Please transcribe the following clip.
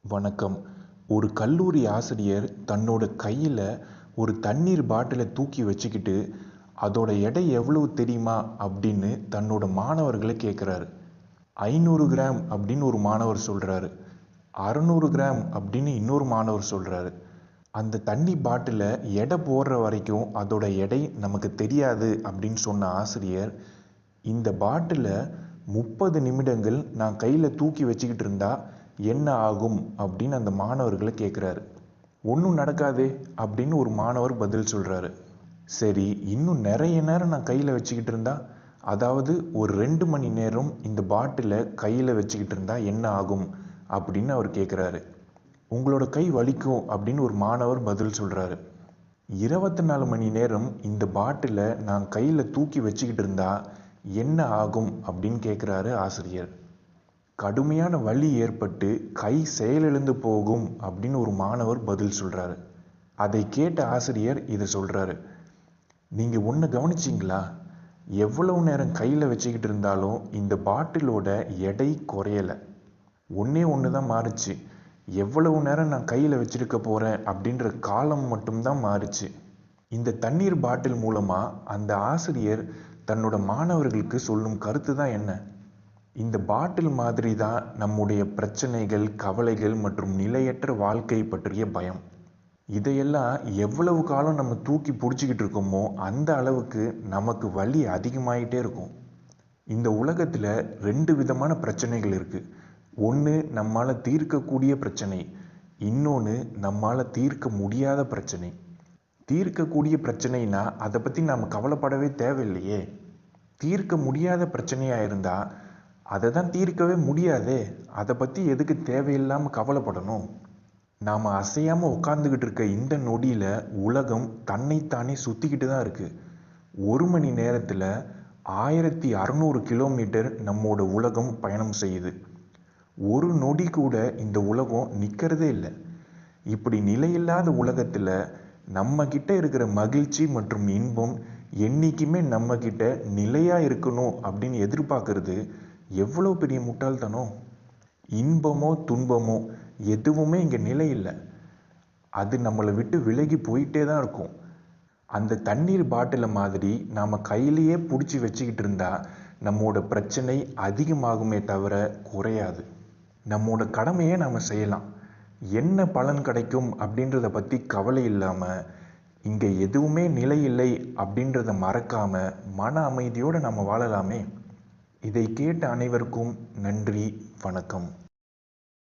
வணக்கம். ஒரு கல்லூரி ஆசிரியர் தன்னோட கையில் ஒரு தண்ணீர் பாட்டிலை தூக்கி வச்சுக்கிட்டு அதோட எடை எவ்வளவு தெரியுமா அப்படின்னு தன்னோட மாணவர்களை கேட்குறாரு. 500 கிராம் அப்படின்னு ஒரு மாணவர் சொல்றாரு. 600 கிராம் அப்படின்னு இன்னொரு மாணவர் சொல்றாரு. அந்த தண்ணி பாட்டிலை எடை போடுற வரைக்கும் அதோட எடை நமக்கு தெரியாது அப்படின்னு சொன்ன ஆசிரியர், இந்த பாட்டிலை 30 நிமிடங்கள் நான் கையில் தூக்கி வச்சுக்கிட்டு இருந்தா என்ன ஆகும் அப்படின்னு அந்த மாணவர்களை கேட்குறாரு. ஒன்றும் நடக்காதே அப்படின்னு ஒரு மாணவர் பதில் சொல்றாரு. சரி, இன்னும் நிறைய நேரம் நான் கையில் வச்சுக்கிட்டு இருந்தா, அதாவது ஒரு 2 மணி நேரம் இந்த பாட்டிலை கையில் வச்சுக்கிட்டு இருந்தா என்ன ஆகும் அப்படின்னு அவர் கேட்குறாரு. உங்களோட கை வலிக்கும் அப்படின்னு ஒரு மாணவர் பதில் சொல்றாரு. 24 மணி நேரம் இந்த பாட்டிலை நான் கையில் தூக்கி வச்சுக்கிட்டு இருந்தா என்ன ஆகும் அப்படின்னு கேட்குறாரு ஆசிரியர். கடுமையான வலி ஏற்பட்டு கை செயலிழந்து போகும் அப்படின்னு ஒரு மாணவர் பதில் சொல்றாரு. அதை கேட்ட ஆசிரியர் இதை சொல்றாரு. நீங்க ஒன்று கவனிச்சிங்களா? எவ்வளவு நேரம் கையில் வச்சுக்கிட்டு இருந்தாலும் இந்த பாட்டிலோட எடை குறையலை. ஒன்னே ஒன்று தான் மாறுச்சு. எவ்வளவு நேரம் நான் கையில் வச்சிருக்க போறேன் அப்படின்ற காலம் மட்டும்தான் மாறுச்சு. இந்த தண்ணீர் பாட்டில் மூலமா அந்த ஆசிரியர் தன்னோட மாணவர்களுக்கு சொல்லும் கருத்து தான் என்ன? இந்த பாட்டில் மாதிரி தான் நம்முடைய பிரச்சனைகள், கவலைகள் மற்றும் நிலையற்ற வாழ்க்கை பற்றிய பயம். இதையெல்லாம் எவ்வளவு காலம் நம்ம தூக்கி பிடிச்சிக்கிட்டு இருக்கோமோ அந்த அளவுக்கு நமக்கு வலி அதிகமாயிட்டே இருக்கும். இந்த உலகத்தில் 2 விதமான பிரச்சனைகள் இருக்கு. ஒன்று நம்மால் தீர்க்கக்கூடிய பிரச்சனை, இன்னொன்று நம்மால் தீர்க்க முடியாத பிரச்சனை. தீர்க்கக்கூடிய பிரச்சனைனா அதை பற்றி நாம் கவலைப்படவே தேவையில்லையே. தீர்க்க முடியாத பிரச்சனையாக இருந்தால் அதை தான் தீர்க்கவே முடியாதே, அதை பற்றி எதுக்கு தேவையில்லாமல் கவலைப்படணும்? நாம் அசையாமல் உட்காந்துக்கிட்டு இருக்க இந்த நொடியில் உலகம் தன்னைத்தானே சுற்றிக்கிட்டு தான் இருக்குது. 1 மணி நேரத்தில் 1600 கிலோமீட்டர் நம்மோட உலகம் பயணம் செய்யுது. ஒரு நொடி கூட இந்த உலகம் நிற்கிறதே இல்லை. இப்படி நிலையில்லாத உலகத்தில் நம்ம கிட்ட இருக்கிற மகிழ்ச்சி மற்றும் இன்பம் என்றைக்குமே நம்ம கிட்ட நிலையாக இருக்கணும் அப்படின்னு எதிர்பார்க்கறது எவ்வளோ பெரிய முட்டாள்தனம்! இன்பமோ துன்பமோ எதுவுமே இங்கே நிலை இல்லை. அது நம்மளை விட்டு விலகி போயிட்டே தான் இருக்கும். அந்த தண்ணீர் பாட்டிலை மாதிரி நாம் கையிலேயே பிடிச்சி வச்சுக்கிட்டு இருந்தா நம்மோட பிரச்சனை அதிகமாகுமே தவிர குறையாது. நம்மோட கடமையை நாம் செய்யலாம். என்ன பலன் கிடைக்கும் அப்படின்றத பற்றி கவலை இல்லாமல், இங்கே எதுவுமே நிலை இல்லை அப்படின்றத மறக்காம மன அமைதியோடு நம்ம வாழலாமே. இதை கேட்ட அனைவருக்கும் நன்றி, வணக்கம்.